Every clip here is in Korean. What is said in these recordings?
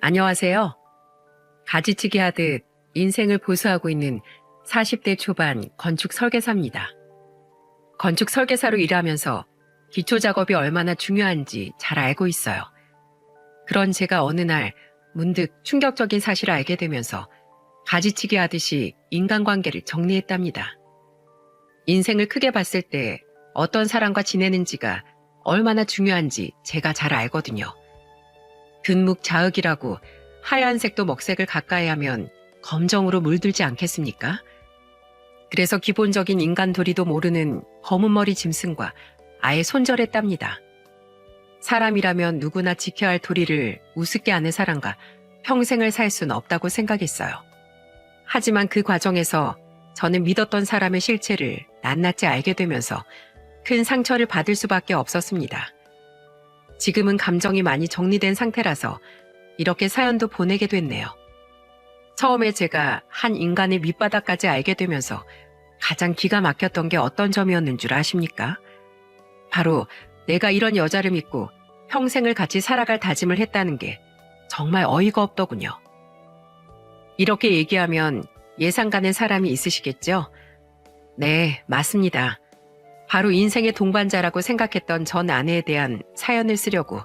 안녕하세요. 가지치기 하듯 인생을 보수하고 있는 40대 초반 건축 설계사입니다. 건축 설계사로 일하면서 기초 작업이 얼마나 중요한지 잘 알고 있어요. 그런 제가 어느 날 문득 충격적인 사실을 알게 되면서 가지치기 하듯이 인간관계를 정리했답니다. 인생을 크게 봤을 때 어떤 사람과 지내는지가 얼마나 중요한지 제가 잘 알거든요. 근묵자흑이라고 하얀색도 먹색을 가까이 하면 검정으로 물들지 않겠습니까? 그래서 기본적인 인간 도리도 모르는 검은 머리 짐승과 아예 손절했답니다. 사람이라면 누구나 지켜야 할 도리를 우습게 아는 사람과 평생을 살 수는 없다고 생각했어요. 하지만 그 과정에서 저는 믿었던 사람의 실체를 낱낱이 알게 되면서 큰 상처를 받을 수밖에 없었습니다. 지금은 감정이 많이 정리된 상태라서 이렇게 사연도 보내게 됐네요. 처음에 제가 한 인간의 밑바닥까지 알게 되면서 가장 기가 막혔던 게 어떤 점이었는 줄 아십니까? 바로 내가 이런 여자를 믿고 평생을 같이 살아갈 다짐을 했다는 게 정말 어이가 없더군요. 이렇게 얘기하면 예상 가는 사람이 있으시겠죠? 네, 맞습니다. 바로 인생의 동반자라고 생각했던 전 아내에 대한 사연을 쓰려고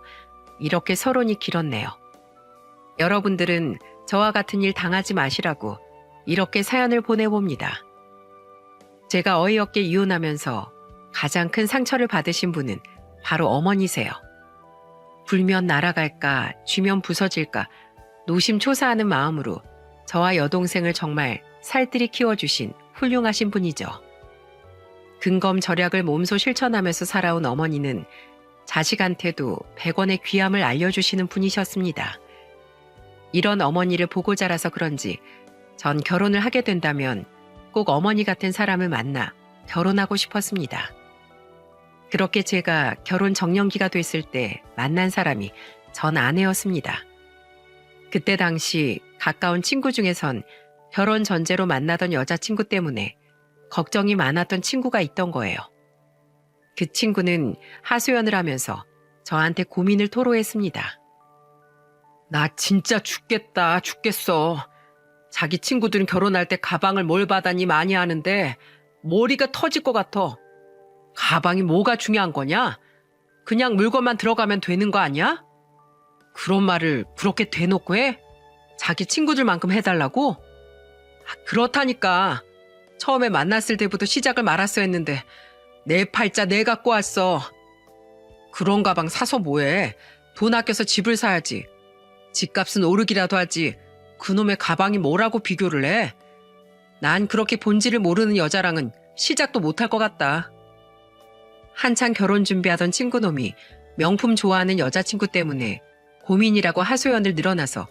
이렇게 서론이 길었네요. 여러분들은 저와 같은 일 당하지 마시라고 이렇게 사연을 보내봅니다. 제가 어이없게 이혼하면서 가장 큰 상처를 받으신 분은 바로 어머니세요. 불면 날아갈까, 쥐면 부서질까 노심초사하는 마음으로 저와 여동생을 정말 살뜰히 키워주신 훌륭하신 분이죠. 근검절약을 몸소 실천하면서 살아온 어머니는 자식한테도 100원의 귀함을 알려주시는 분이셨습니다. 이런 어머니를 보고 자라서 그런지 전 결혼을 하게 된다면 꼭 어머니 같은 사람을 만나 결혼하고 싶었습니다. 그렇게 제가 결혼 정년기가 됐을 때 만난 사람이 전 아내였습니다. 그때 당시 가까운 친구 중에선 결혼 전제로 만나던 여자친구 때문에 걱정이 많았던 친구가 있던 거예요. 그 친구는 하소연을 하면서 저한테 고민을 토로했습니다. 나 진짜 죽겠어. 자기 친구들은 결혼할 때 가방을 뭘 받았니 많이 하는데 머리가 터질 것 같아. 가방이 뭐가 중요한 거냐? 그냥 물건만 들어가면 되는 거 아니야? 그런 말을 그렇게 대놓고 해? 자기 친구들만큼 해달라고? 그렇다니까. 처음에 만났을 때부터 시작을 말았어 했는데 내 팔자 내가 꼬았어. 그런 가방 사서 뭐해? 돈 아껴서 집을 사야지. 집값은 오르기라도 하지. 그놈의 가방이 뭐라고 비교를 해? 난 그렇게 본질을 모르는 여자랑은 시작도 못할 것 같다. 한창 결혼 준비하던 친구놈이 명품 좋아하는 여자친구 때문에 고민이라고 하소연을 늘어나서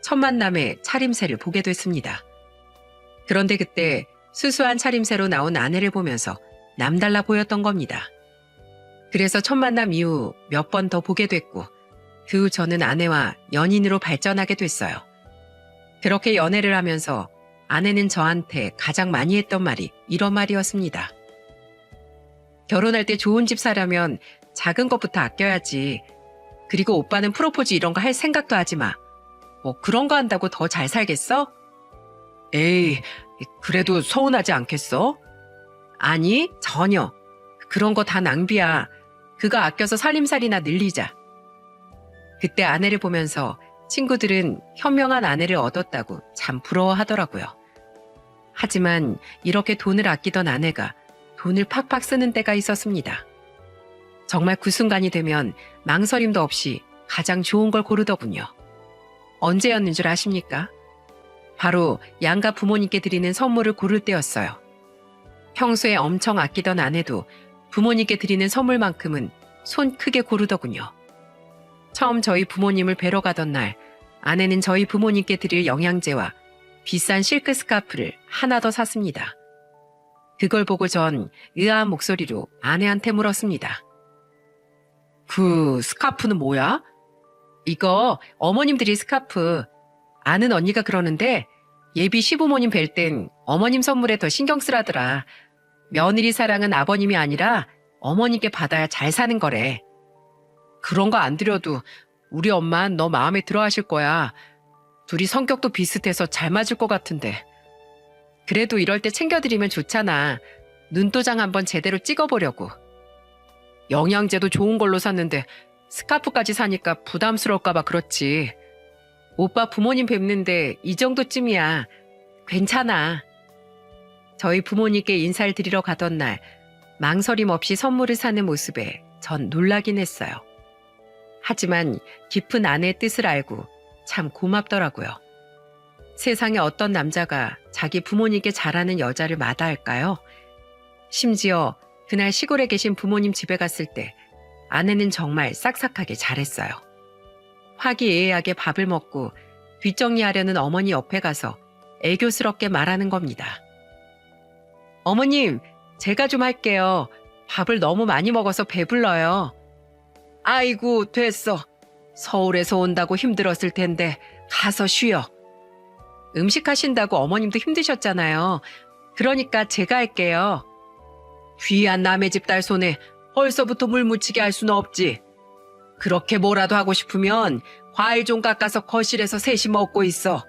첫 만남에 차림새를 보게 됐습니다. 그런데 그때 수수한 차림새로 나온 아내를 보면서 남달라 보였던 겁니다. 그래서 첫 만남 이후 몇 번 더 보게 됐고 그 후 저는 아내와 연인으로 발전하게 됐어요. 그렇게 연애를 하면서 아내는 저한테 가장 많이 했던 말이 이런 말이었습니다. 결혼할 때 좋은 집 사려면 작은 것부터 아껴야지. 그리고 오빠는 프로포즈 이런 거 할 생각도 하지 마. 뭐 그런 거 한다고 더 잘 살겠어? 에이, 그래도 서운하지 않겠어? 아니, 전혀. 그런 거 다 낭비야. 그거 아껴서 살림살이나 늘리자. 그때 아내를 보면서 친구들은 현명한 아내를 얻었다고 참 부러워하더라고요. 하지만 이렇게 돈을 아끼던 아내가 돈을 팍팍 쓰는 때가 있었습니다. 정말 그 순간이 되면 망설임도 없이 가장 좋은 걸 고르더군요. 언제였는 줄 아십니까? 바로 양가 부모님께 드리는 선물을 고를 때였어요. 평소에 엄청 아끼던 아내도 부모님께 드리는 선물만큼은 손 크게 고르더군요. 처음 저희 부모님을 뵈러 가던 날 아내는 저희 부모님께 드릴 영양제와 비싼 실크 스카프를 하나 더 샀습니다. 그걸 보고 전 의아한 목소리로 아내한테 물었습니다. 그 스카프는 뭐야? 이거 어머님들이 스카프. 아는 언니가 그러는데 예비 시부모님 뵐 땐 어머님 선물에 더 신경 쓰라더라. 며느리 사랑은 아버님이 아니라 어머니께 받아야 잘 사는 거래. 그런 거 안 드려도 우리 엄만 너 마음에 들어 하실 거야. 둘이 성격도 비슷해서 잘 맞을 것 같은데. 그래도 이럴 때 챙겨드리면 좋잖아. 눈도장 한번 제대로 찍어보려고. 영양제도 좋은 걸로 샀는데 스카프까지 사니까 부담스러울까봐 그렇지. 오빠 부모님 뵙는데 이 정도쯤이야. 괜찮아. 저희 부모님께 인사를 드리러 가던 날 망설임 없이 선물을 사는 모습에 전 놀라긴 했어요. 하지만 깊은 아내의 뜻을 알고 참 고맙더라고요. 세상에 어떤 남자가 자기 부모님께 잘하는 여자를 마다할까요? 심지어 그날 시골에 계신 부모님 집에 갔을 때 아내는 정말 싹싹하게 잘했어요. 화기애애하게 밥을 먹고 뒷정리하려는 어머니 옆에 가서 애교스럽게 말하는 겁니다. 어머님, 제가 좀 할게요. 밥을 너무 많이 먹어서 배불러요. 아이고, 됐어. 서울에서 온다고 힘들었을 텐데 가서 쉬어. 음식 하신다고 어머님도 힘드셨잖아요. 그러니까 제가 할게요. 귀한 남의 집 딸 손에 벌써부터 물 묻히게 할 수는 없지. 그렇게 뭐라도 하고 싶으면 과일 좀 깎아서 거실에서 셋이 먹고 있어.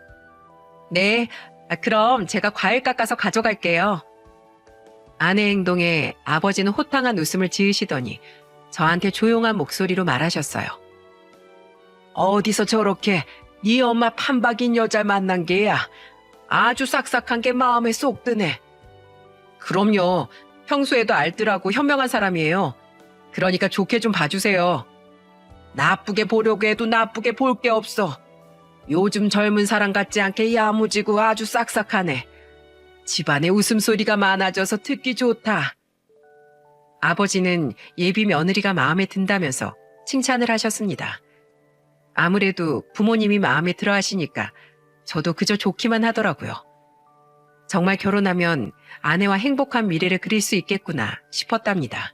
네, 그럼 제가 과일 깎아서 가져갈게요. 아내 행동에 아버지는 호탕한 웃음을 지으시더니 저한테 조용한 목소리로 말하셨어요. 어디서 저렇게 네 엄마 판박인 여자를 만난 게야. 아주 싹싹한 게 마음에 쏙 드네. 그럼요. 평소에도 알뜰하고 현명한 사람이에요. 그러니까 좋게 좀 봐주세요. 나쁘게 보려고 해도 나쁘게 볼 게 없어. 요즘 젊은 사람 같지 않게 야무지고 아주 싹싹하네. 집안에 웃음소리가 많아져서 듣기 좋다. 아버지는 예비 며느리가 마음에 든다면서 칭찬을 하셨습니다. 아무래도 부모님이 마음에 들어 하시니까 저도 그저 좋기만 하더라고요. 정말 결혼하면 아내와 행복한 미래를 그릴 수 있겠구나 싶었답니다.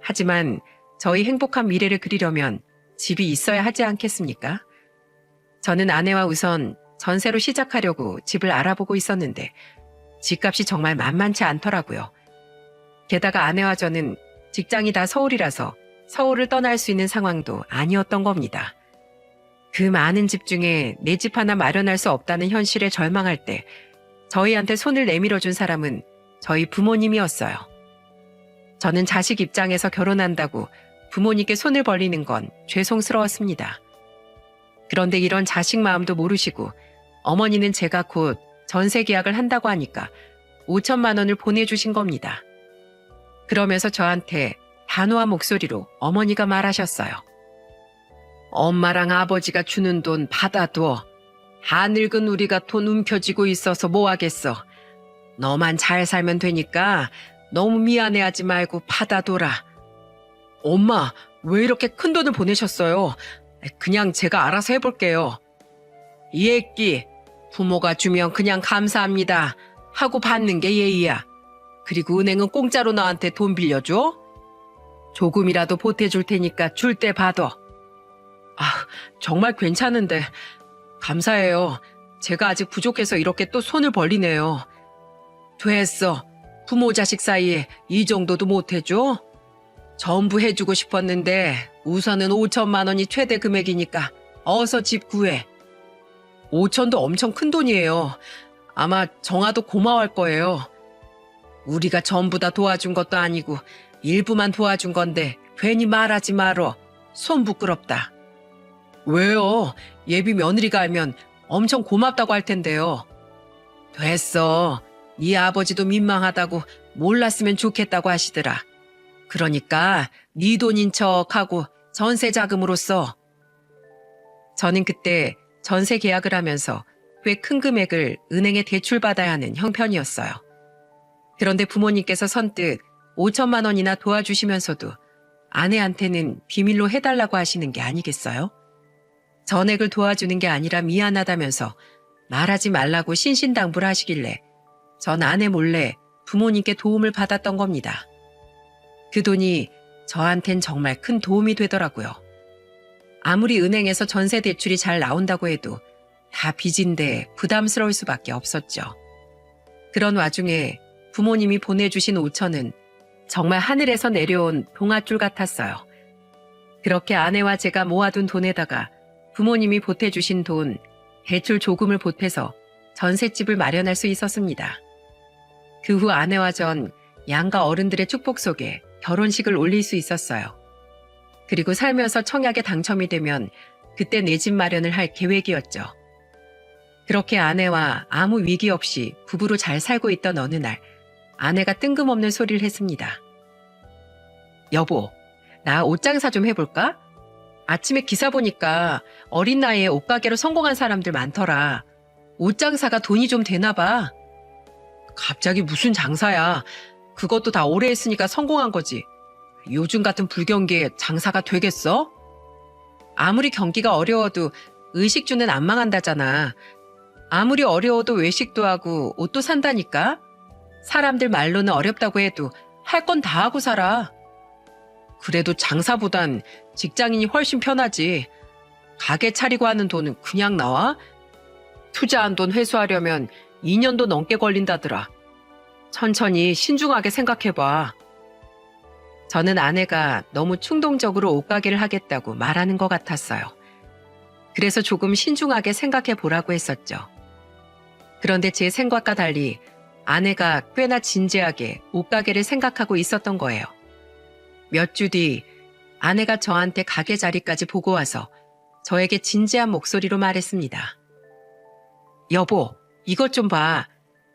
하지만 저희 행복한 미래를 그리려면 집이 있어야 하지 않겠습니까? 저는 아내와 우선 전세로 시작하려고 집을 알아보고 있었는데 집값이 정말 만만치 않더라고요. 게다가 아내와 저는 직장이 다 서울이라서 서울을 떠날 수 있는 상황도 아니었던 겁니다. 그 많은 집 중에 내 집 하나 마련할 수 없다는 현실에 절망할 때 저희한테 손을 내밀어 준 사람은 저희 부모님이었어요. 저는 자식 입장에서 결혼한다고 부모님께 손을 벌리는 건 죄송스러웠습니다. 그런데 이런 자식 마음도 모르시고 어머니는 제가 곧 전세 계약을 한다고 하니까 5천만 원을 보내주신 겁니다. 그러면서 저한테 단호한 목소리로 어머니가 말하셨어요. 엄마랑 아버지가 주는 돈 받아둬. 다 늙은 우리가 돈 움켜쥐고 있어서 뭐 하겠어. 너만 잘 살면 되니까 너무 미안해하지 말고 받아둬라. 엄마, 왜 이렇게 큰 돈을 보내셨어요? 그냥 제가 알아서 해볼게요. 이 애끼, 부모가 주면 그냥 감사합니다 하고 받는 게 예의야. 그리고 은행은 공짜로 너한테 돈 빌려줘? 조금이라도 보태줄 테니까 줄 때 받아. 아, 정말 괜찮은데 감사해요. 제가 아직 부족해서 이렇게 또 손을 벌리네요. 됐어. 부모 자식 사이에 이 정도도 못해줘? 전부 해주고 싶었는데 우선은 5천만 원이 최대 금액이니까 어서 집 구해. 5천도 엄청 큰 돈이에요. 아마 정아도 고마워할 거예요. 우리가 전부 다 도와준 것도 아니고 일부만 도와준 건데 괜히 말하지 말어. 손 부끄럽다. 왜요? 예비 며느리가 알면 엄청 고맙다고 할 텐데요. 됐어. 네 아버지도 민망하다고 몰랐으면 좋겠다고 하시더라. 그러니까 네 돈인 척하고 전세 자금으로 써. 저는 그때 전세 계약을 하면서 꽤 큰 금액을 은행에 대출받아야 하는 형편이었어요. 그런데 부모님께서 선뜻 5천만 원이나 도와주시면서도 아내한테는 비밀로 해달라고 하시는 게 아니겠어요? 전액을 도와주는 게 아니라 미안하다면서 말하지 말라고 신신당부를 하시길래 전 아내 몰래 부모님께 도움을 받았던 겁니다. 그 돈이 저한텐 정말 큰 도움이 되더라고요. 아무리 은행에서 전세 대출이 잘 나온다고 해도 다 빚인데 부담스러울 수밖에 없었죠. 그런 와중에 부모님이 보내주신 5천은 정말 하늘에서 내려온 동아줄 같았어요. 그렇게 아내와 제가 모아둔 돈에다가 부모님이 보태주신 돈, 대출 조금을 보태서 전셋집을 마련할 수 있었습니다. 그 후 아내와 전 양가 어른들의 축복 속에 결혼식을 올릴 수 있었어요. 그리고 살면서 청약에 당첨이 되면 그때 내 집 마련을 할 계획이었죠. 그렇게 아내와 아무 위기 없이 부부로 잘 살고 있던 어느 날 아내가 뜬금없는 소리를 했습니다. 여보, 나 옷장사 좀 해볼까? 아침에 기사 보니까 어린 나이에 옷가게로 성공한 사람들 많더라. 옷장사가 돈이 좀 되나 봐. 갑자기 무슨 장사야. 그것도 다 오래 했으니까 성공한 거지. 요즘 같은 불경기에 장사가 되겠어? 아무리 경기가 어려워도 의식주는 안 망한다잖아. 아무리 어려워도 외식도 하고 옷도 산다니까. 사람들 말로는 어렵다고 해도 할 건 다 하고 살아. 그래도 장사보단 직장인이 훨씬 편하지. 가게 차리고 하는 돈은 그냥 나와? 투자한 돈 회수하려면 2년도 넘게 걸린다더라. 천천히 신중하게 생각해봐. 저는 아내가 너무 충동적으로 옷가게를 하겠다고 말하는 것 같았어요. 그래서 조금 신중하게 생각해 보라고 했었죠. 그런데 제 생각과 달리 아내가 꽤나 진지하게 옷가게를 생각하고 있었던 거예요. 몇 주 뒤 아내가 저한테 가게 자리까지 보고 와서 저에게 진지한 목소리로 말했습니다. 여보, 이것 좀 봐.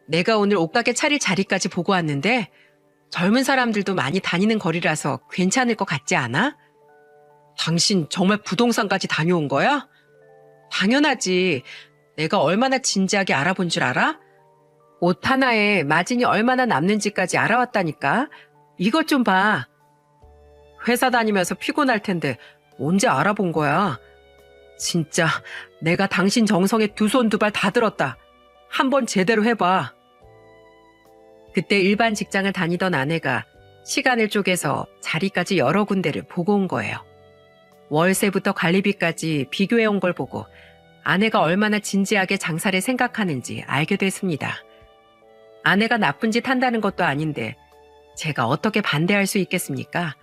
내가 오늘 옷가게 차릴 자리까지 보고 왔는데 젊은 사람들도 많이 다니는 거리라서 괜찮을 것 같지 않아? 당신 정말 부동산까지 다녀온 거야? 당연하지. 내가 얼마나 진지하게 알아본 줄 알아? 옷 하나에 마진이 얼마나 남는지까지 알아왔다니까. 이것 좀 봐. 회사 다니면서 피곤할 텐데 언제 알아본 거야? 진짜 내가 당신 정성에 두 손 두 발 다 들었다. 한번 제대로 해봐. 그때 일반 직장을 다니던 아내가 시간을 쪼개서 자리까지 여러 군데를 보고 온 거예요. 월세부터 관리비까지 비교해 온 걸 보고 아내가 얼마나 진지하게 장사를 생각하는지 알게 됐습니다. 아내가 나쁜 짓 한다는 것도 아닌데 제가 어떻게 반대할 수 있겠습니까?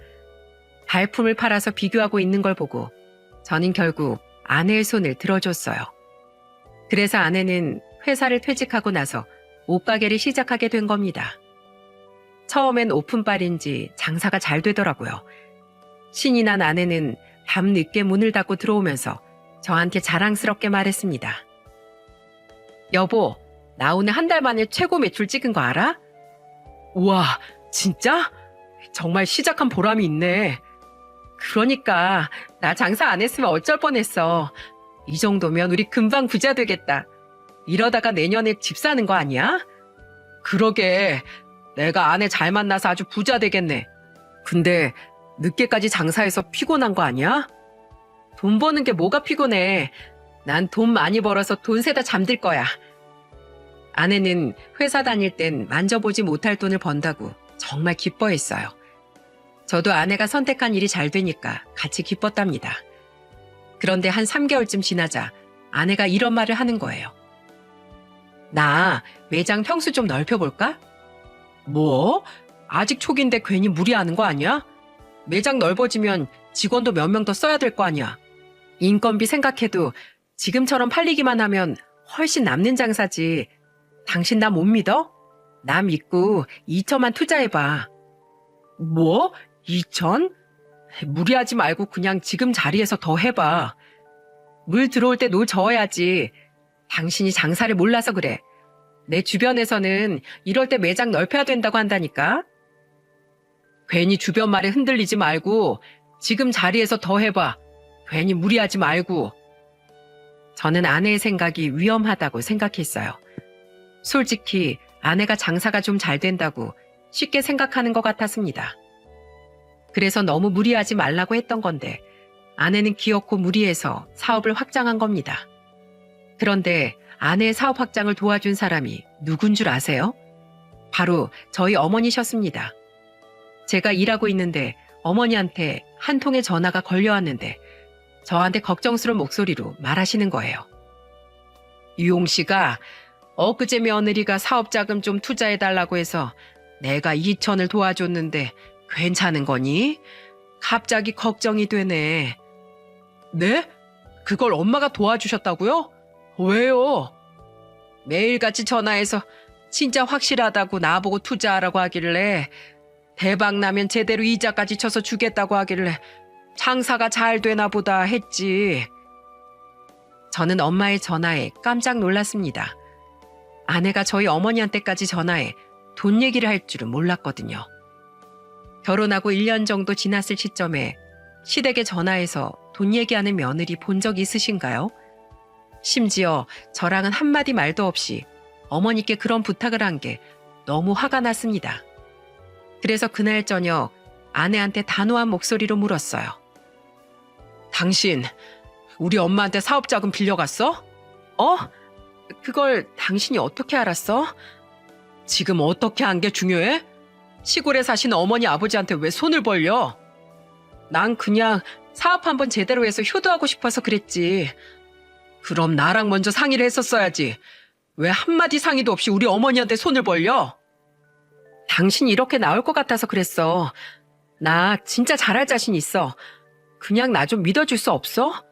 발품을 팔아서 비교하고 있는 걸 보고 저는 결국 아내의 손을 들어줬어요. 그래서 아내는 회사를 퇴직하고 나서 옷가게를 시작하게 된 겁니다. 처음엔 오픈빨인지 장사가 잘 되더라고요. 신이 난 아내는 밤늦게 문을 닫고 들어오면서 저한테 자랑스럽게 말했습니다. 여보, 나 오늘 한 달 만에 최고 매출 찍은 거 알아? 우와, 진짜? 정말 시작한 보람이 있네. 그러니까 나 장사 안 했으면 어쩔 뻔했어. 이 정도면 우리 금방 부자 되겠다. 이러다가 내년에 집 사는 거 아니야? 그러게, 내가 아내 잘 만나서 아주 부자 되겠네. 근데 늦게까지 장사해서 피곤한 거 아니야? 돈 버는 게 뭐가 피곤해. 난 돈 많이 벌어서 돈 세다 잠들 거야. 아내는 회사 다닐 땐 만져보지 못할 돈을 번다고 정말 기뻐했어요. 저도 아내가 선택한 일이 잘 되니까 같이 기뻤답니다. 그런데 한 3개월쯤 지나자 아내가 이런 말을 하는 거예요. 나 매장 평수 좀 넓혀볼까? 뭐? 아직 초기인데 괜히 무리하는 거 아니야? 매장 넓어지면 직원도 몇 명 더 써야 될 거 아니야. 인건비 생각해도 지금처럼 팔리기만 하면 훨씬 남는 장사지. 당신 나 못 믿어? 나 믿고 2천만 투자해봐. 뭐? 2천? 무리하지 말고 그냥 지금 자리에서 더 해봐. 물 들어올 때 노 저어야지. 당신이 장사를 몰라서 그래. 내 주변에서는 이럴 때 매장 넓혀야 된다고 한다니까. 괜히 주변 말에 흔들리지 말고 지금 자리에서 더 해봐. 괜히 무리하지 말고. 저는 아내의 생각이 위험하다고 생각했어요. 솔직히 아내가 장사가 좀 잘 된다고 쉽게 생각하는 것 같았습니다. 그래서 너무 무리하지 말라고 했던 건데 아내는 기어코 무리해서 사업을 확장한 겁니다. 그런데 아내의 사업 확장을 도와준 사람이 누군 줄 아세요? 바로 저희 어머니셨습니다. 제가 일하고 있는데 어머니한테 한 통의 전화가 걸려왔는데 저한테 걱정스러운 목소리로 말하시는 거예요. 유용 씨가 엊그제 며느리가 사업자금 좀 투자해달라고 해서 내가 2천을 도와줬는데 괜찮은 거니? 갑자기 걱정이 되네. 네? 그걸 엄마가 도와주셨다고요? 왜요? 매일같이 전화해서 진짜 확실하다고 나보고 투자하라고 하길래 대박 나면 제대로 이자까지 쳐서 주겠다고 하길래 장사가 잘 되나 보다 했지. 저는 엄마의 전화에 깜짝 놀랐습니다. 아내가 저희 어머니한테까지 전화해 돈 얘기를 할 줄은 몰랐거든요. 결혼하고 1년 정도 지났을 시점에 시댁에 전화해서 돈 얘기하는 며느리 본 적 있으신가요? 심지어 저랑은 한마디 말도 없이 어머니께 그런 부탁을 한 게 너무 화가 났습니다. 그래서 그날 저녁 아내한테 단호한 목소리로 물었어요. 당신 우리 엄마한테 사업자금 빌려갔어? 그걸 당신이 어떻게 알았어? 지금 어떻게 한 게 중요해? 시골에 사시는 어머니 아버지한테 왜 손을 벌려? 난 그냥 사업 한번 제대로 해서 효도하고 싶어서 그랬지. 그럼 나랑 먼저 상의를 했었어야지. 왜 한마디 상의도 없이 우리 어머니한테 손을 벌려? 당신이 이렇게 나올 것 같아서 그랬어. 나 진짜 잘할 자신 있어. 그냥 나 좀 믿어줄 수 없어?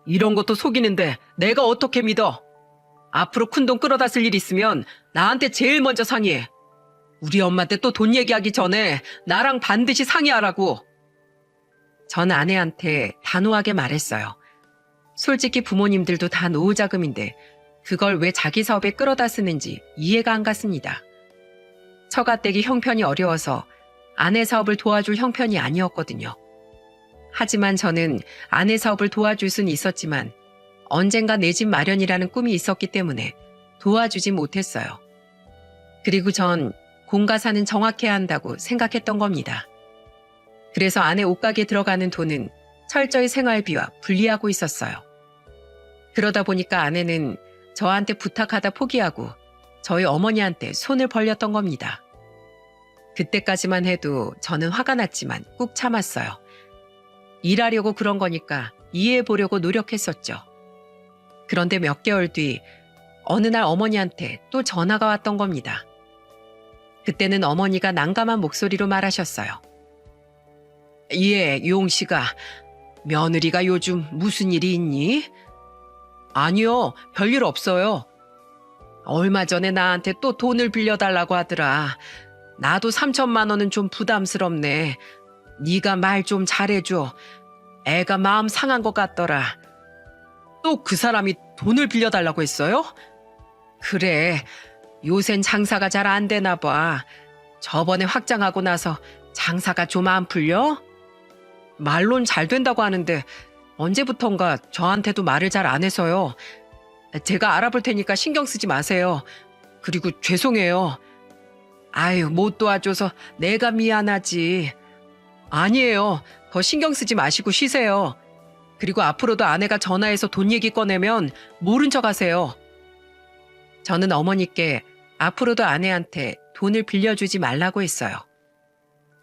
이런 것도 속이는데 내가 어떻게 믿어? 앞으로 큰돈 끌어다 쓸 일 있으면 나한테 제일 먼저 상의해. 우리 엄마한테 또 돈 얘기하기 전에 나랑 반드시 상의하라고. 전 아내한테 단호하게 말했어요. 솔직히 부모님들도 다 노후자금인데 그걸 왜 자기 사업에 끌어다 쓰는지 이해가 안 갔습니다. 처가댁이 형편이 어려워서 아내 사업을 도와줄 형편이 아니었거든요. 하지만 저는 아내 사업을 도와줄 수는 있었지만 언젠가 내 집 마련이라는 꿈이 있었기 때문에 도와주지 못했어요. 그리고 전 공과 사는 정확해야 한다고 생각했던 겁니다. 그래서 아내 옷가게 들어가는 돈은 철저히 생활비와 분리하고 있었어요. 그러다 보니까 아내는 저한테 부탁하다 포기하고 저희 어머니한테 손을 벌렸던 겁니다. 그때까지만 해도 저는 화가 났지만 꾹 참았어요. 일하려고 그런 거니까 이해해 보려고 노력했었죠. 그런데 몇 개월 뒤 어느 날 어머니한테 또 전화가 왔던 겁니다. 그때는 어머니가 난감한 목소리로 말하셨어요. 예, 유홍 씨가 며느리가 요즘 무슨 일이 있니? 아니요, 별일 없어요. 얼마 전에 나한테 또 돈을 빌려달라고 하더라. 나도 3천만 원은 좀 부담스럽네. 네가 말 좀 잘해줘. 애가 마음 상한 것 같더라. 또 그 사람이 돈을 빌려달라고 했어요? 그래, 요샌 장사가 잘 안 되나 봐. 저번에 확장하고 나서 장사가 좀 안 풀려? 말론 잘 된다고 하는데 언제부턴가 저한테도 말을 잘 안 해서요. 제가 알아볼 테니까 신경 쓰지 마세요. 그리고 죄송해요. 아유, 못 도와줘서 내가 미안하지. 아니에요. 더 신경 쓰지 마시고 쉬세요. 그리고 앞으로도 아내가 전화해서 돈 얘기 꺼내면 모른 척 하세요. 저는 어머니께 앞으로도 아내한테 돈을 빌려주지 말라고 했어요.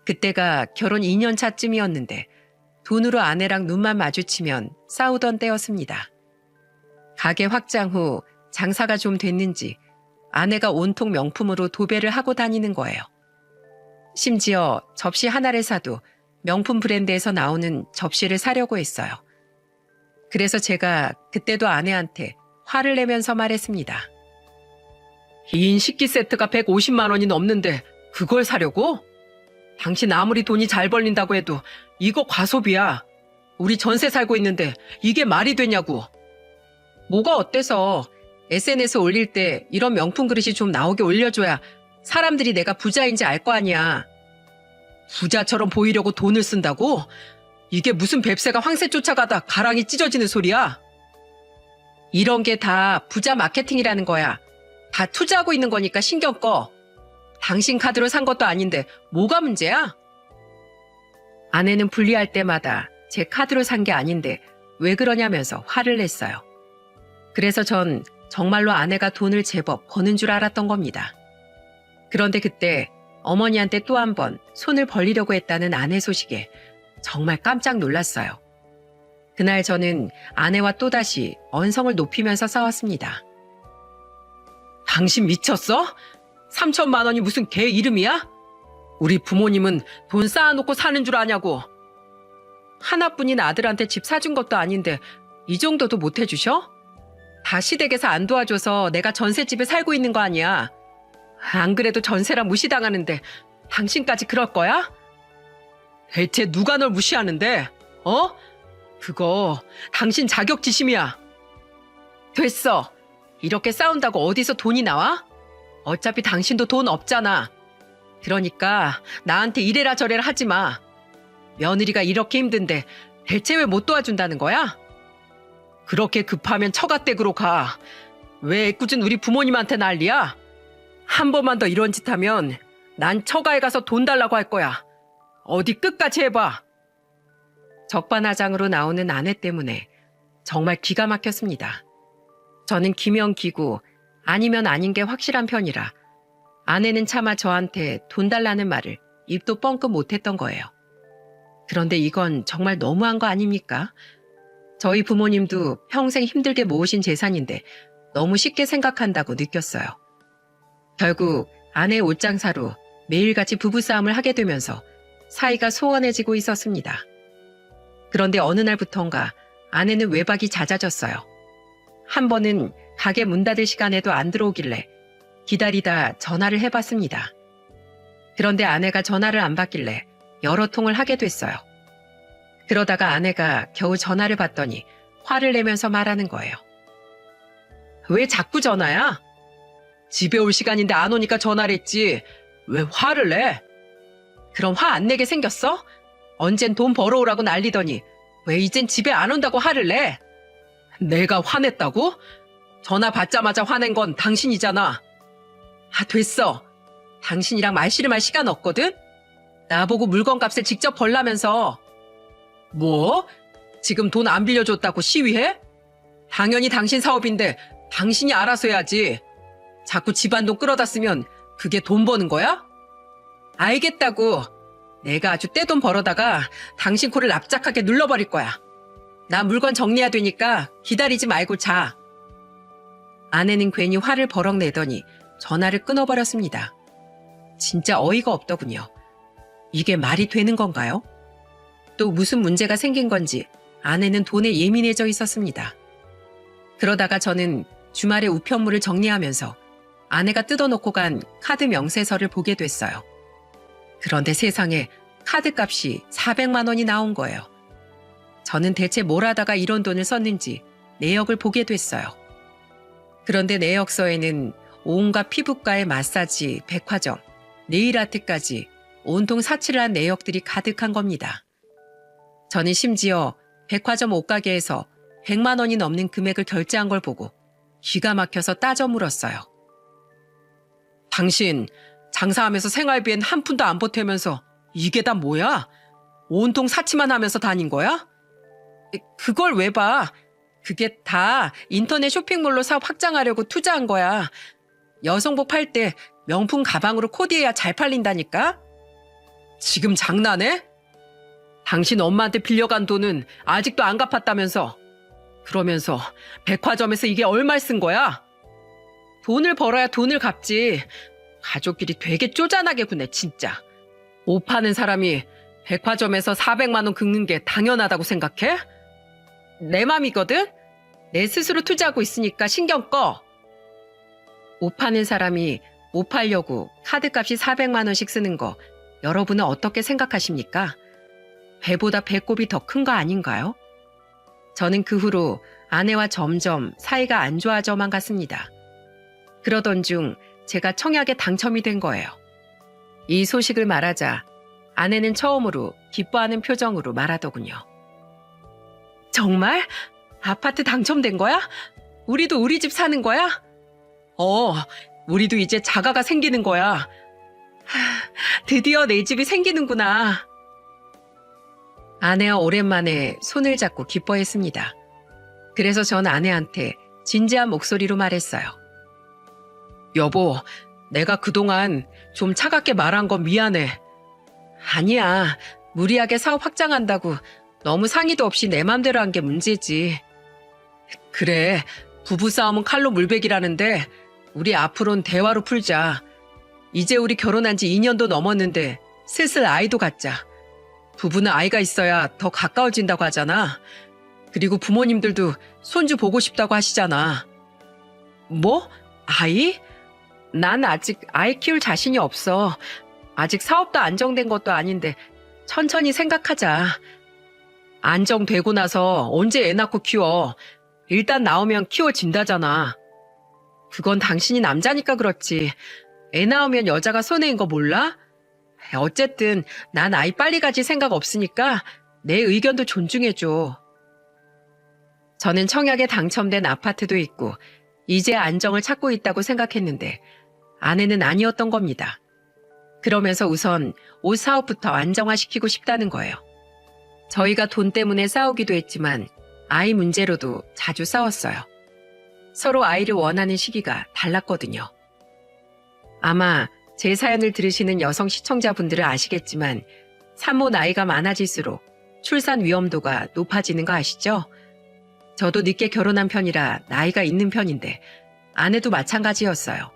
그때가 결혼 2년 차쯤이었는데 돈으로 아내랑 눈만 마주치면 싸우던 때였습니다. 가게 확장 후 장사가 좀 됐는지 아내가 온통 명품으로 도배를 하고 다니는 거예요. 심지어 접시 하나를 사도 명품 브랜드에서 나오는 접시를 사려고 했어요. 그래서 제가 그때도 아내한테 화를 내면서 말했습니다. 2인 식기 세트가 150만 원이 넘는데 그걸 사려고? 당신 아무리 돈이 잘 벌린다고 해도 이거 과소비야. 우리 전세 살고 있는데 이게 말이 되냐고. 뭐가 어때서 SNS 올릴 때 이런 명품 그릇이 좀 나오게 올려줘야 사람들이 내가 부자인지 알 거 아니야. 부자처럼 보이려고 돈을 쓴다고? 이게 무슨 뱁새가 황새 쫓아가다 가랑이 찢어지는 소리야? 이런 게 다 부자 마케팅이라는 거야. 다 투자하고 있는 거니까 신경 꺼. 당신 카드로 산 것도 아닌데 뭐가 문제야? 아내는 분리할 때마다 제 카드로 산 게 아닌데 왜 그러냐면서 화를 냈어요. 그래서 전 정말로 아내가 돈을 제법 버는 줄 알았던 겁니다. 그런데 그때 어머니한테 또 한 번 손을 벌리려고 했다는 아내 소식에 정말 깜짝 놀랐어요. 그날 저는 아내와 또다시 언성을 높이면서 싸웠습니다. 당신 미쳤어? 3천만 원이 무슨 개 이름이야? 우리 부모님은 돈 쌓아놓고 사는 줄 아냐고. 하나뿐인 아들한테 집 사준 것도 아닌데 이 정도도 못 해주셔? 다 시댁에서 안 도와줘서 내가 전셋집에 살고 있는 거 아니야. 안 그래도 전세랑 무시당하는데 당신까지 그럴 거야? 대체 누가 널 무시하는데? 어? 그거 당신 자격지심이야. 됐어. 이렇게 싸운다고 어디서 돈이 나와? 어차피 당신도 돈 없잖아. 그러니까 나한테 이래라 저래라 하지 마. 며느리가 이렇게 힘든데 대체 왜 못 도와준다는 거야? 그렇게 급하면 처가댁으로 가. 왜 애꿎은 우리 부모님한테 난리야? 한 번만 더 이런 짓 하면 난 처가에 가서 돈 달라고 할 거야. 어디 끝까지 해봐. 적반하장으로 나오는 아내 때문에 정말 기가 막혔습니다. 저는 기면 기고 아니면 아닌 게 확실한 편이라 아내는 차마 저한테 돈 달라는 말을 입도 뻥끗 못했던 거예요. 그런데 이건 정말 너무한 거 아닙니까? 저희 부모님도 평생 힘들게 모으신 재산인데 너무 쉽게 생각한다고 느꼈어요. 결국 아내 옷장사로 매일같이 부부싸움을 하게 되면서 사이가 소원해지고 있었습니다. 그런데 어느 날부턴가 아내는 외박이 잦아졌어요. 한 번은 가게 문 닫을 시간에도 안 들어오길래 기다리다 전화를 해봤습니다. 그런데 아내가 전화를 안 받길래 여러 통을 하게 됐어요. 그러다가 아내가 겨우 전화를 받더니 화를 내면서 말하는 거예요. 왜 자꾸 전화야? 집에 올 시간인데 안 오니까 전화를 했지. 왜 화를 내? 그럼 화 안 내게 생겼어? 언젠 돈 벌어오라고 난리더니 왜 이젠 집에 안 온다고 화를 내? 내가 화냈다고? 전화 받자마자 화낸 건 당신이잖아. 아, 됐어. 당신이랑 말씨름할 시간 없거든? 나보고 물건값을 직접 벌라면서. 뭐? 지금 돈 안 빌려줬다고 시위해? 당연히 당신 사업인데 당신이 알아서 해야지. 자꾸 집안 돈 끌어다 쓰면 그게 돈 버는 거야? 알겠다고. 내가 아주 떼돈 벌어다가 당신 코를 납작하게 눌러버릴 거야. 나 물건 정리해야 되니까 기다리지 말고 자. 아내는 괜히 화를 버럭 내더니 전화를 끊어버렸습니다. 진짜 어이가 없더군요. 이게 말이 되는 건가요? 또 무슨 문제가 생긴 건지 아내는 돈에 예민해져 있었습니다. 그러다가 저는 주말에 우편물을 정리하면서 아내가 뜯어놓고 간 카드 명세서를 보게 됐어요. 그런데 세상에 카드값이 400만 원이 나온 거예요. 저는 대체 뭘 하다가 이런 돈을 썼는지 내역을 보게 됐어요. 그런데 내역서에는 온갖 피부과의 마사지, 백화점, 네일아트까지 온통 사치를 한 내역들이 가득한 겁니다. 저는 심지어 백화점 옷가게에서 100만 원이 넘는 금액을 결제한 걸 보고 기가 막혀서 따져 물었어요. 당신 장사하면서 생활비엔 한 푼도 안 보태면서 이게 다 뭐야? 온통 사치만 하면서 다닌 거야? 그걸 왜 봐? 그게 다 인터넷 쇼핑몰로 사업 확장하려고 투자한 거야. 여성복 팔 때 명품 가방으로 코디해야 잘 팔린다니까? 지금 장난해? 당신 엄마한테 빌려간 돈은 아직도 안 갚았다면서. 그러면서 백화점에서 이게 얼마를 쓴 거야? 돈을 벌어야 돈을 갚지. 가족끼리 되게 쪼잔하게 구네 진짜. 옷 파는 사람이 백화점에서 400만 원 긁는 게 당연하다고 생각해? 내 맘이거든? 내 스스로 투자하고 있으니까 신경 꺼. 옷 파는 사람이 옷 팔려고 카드값이 400만 원씩 쓰는 거 여러분은 어떻게 생각하십니까? 배보다 배꼽이 더 큰 거 아닌가요? 저는 그 후로 아내와 점점 사이가 안 좋아져만 갔습니다. 그러던 중 제가 청약에 당첨이 된 거예요. 이 소식을 말하자 아내는 처음으로 기뻐하는 표정으로 말하더군요. 정말? 아파트 당첨된 거야? 우리도 우리 집 사는 거야? 우리도 이제 자가가 생기는 거야. 드디어 내 집이 생기는구나. 아내와 오랜만에 손을 잡고 기뻐했습니다. 그래서 전 아내한테 진지한 목소리로 말했어요. 여보, 내가 그동안 좀 차갑게 말한 건 미안해. 아니야, 무리하게 사업 확장한다고 너무 상의도 없이 내 맘대로 한 게 문제지. 그래, 부부싸움은 칼로 물베기라는데 우리 앞으로는 대화로 풀자. 이제 우리 결혼한 지 2년도 넘었는데 슬슬 아이도 갖자. 부부는 아이가 있어야 더 가까워진다고 하잖아. 그리고 부모님들도 손주 보고 싶다고 하시잖아. 뭐? 아이? 난 아직 아이 키울 자신이 없어. 아직 사업도 안정된 것도 아닌데 천천히 생각하자. 안정되고 나서 언제 애 낳고 키워. 일단 나오면 키워진다잖아. 그건 당신이 남자니까 그렇지. 애 낳으면 여자가 손해인 거 몰라? 어쨌든 난 아이 빨리 가질 생각 없으니까 내 의견도 존중해줘. 저는 청약에 당첨된 아파트도 있고 이제 안정을 찾고 있다고 생각했는데 아내는 아니었던 겁니다. 그러면서 우선 옷 사업부터 안정화시키고 싶다는 거예요. 저희가 돈 때문에 싸우기도 했지만 아이 문제로도 자주 싸웠어요. 서로 아이를 원하는 시기가 달랐거든요. 아마 제 사연을 들으시는 여성 시청자분들은 아시겠지만 산모 나이가 많아질수록 출산 위험도가 높아지는 거 아시죠? 저도 늦게 결혼한 편이라 나이가 있는 편인데 아내도 마찬가지였어요.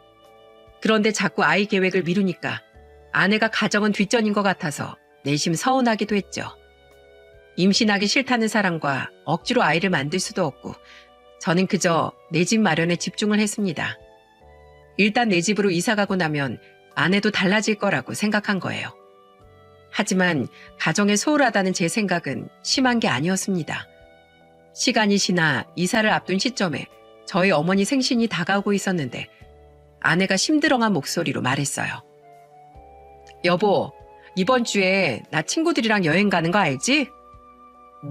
그런데 자꾸 아이 계획을 미루니까 아내가 가정은 뒷전인 것 같아서 내심 서운하기도 했죠. 임신하기 싫다는 사람과 억지로 아이를 만들 수도 없고 저는 그저 내 집 마련에 집중을 했습니다. 일단 내 집으로 이사 가고 나면 아내도 달라질 거라고 생각한 거예요. 하지만 가정에 소홀하다는 제 생각은 심한 게 아니었습니다. 시간이 지나 이사를 앞둔 시점에 저희 어머니 생신이 다가오고 있었는데 아내가 심드렁한 목소리로 말했어요. 여보, 이번 주에 나 친구들이랑 여행 가는 거 알지?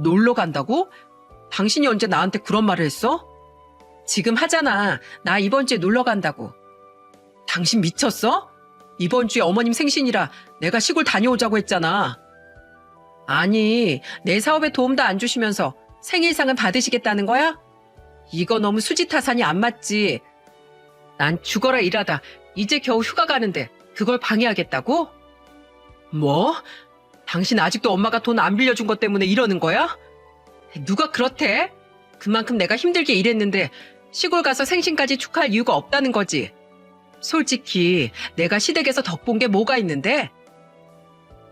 놀러 간다고? 당신이 언제 나한테 그런 말을 했어? 지금 하잖아. 나 이번 주에 놀러 간다고. 당신 미쳤어? 이번 주에 어머님 생신이라 내가 시골 다녀오자고 했잖아. 아니, 내 사업에 도움도 안 주시면서 생일상은 받으시겠다는 거야? 이거 너무 수지타산이 안 맞지. 난 죽어라 일하다 이제 겨우 휴가 가는데 그걸 방해하겠다고? 뭐? 당신 아직도 엄마가 돈 안 빌려준 것 때문에 이러는 거야? 누가 그렇대? 그만큼 내가 힘들게 일했는데 시골 가서 생신까지 축하할 이유가 없다는 거지. 솔직히 내가 시댁에서 덕본 게 뭐가 있는데?